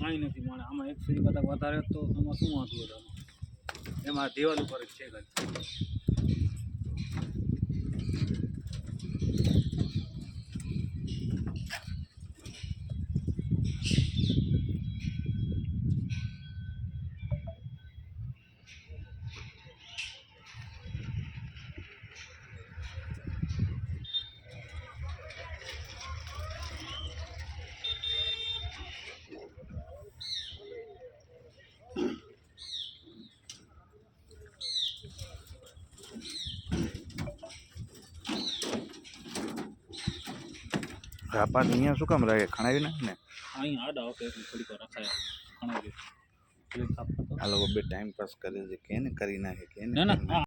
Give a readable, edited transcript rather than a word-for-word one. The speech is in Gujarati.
કાંઈ નથી માણે આમાં 100 કરતાં વધારે તો તમારે શું વાંધું હતું એમાં દિવાલ ઉપર જ છે ખાલી રાપા અહીંયા શું કામ રાખે ખણાવી નાખ ને અહીં આડા ઓકે થોડીક વાર રખાય ઘણા આ લોકો બે ટાઈમ પાસ કરે છે કે ને કરી નાખે કે ના ના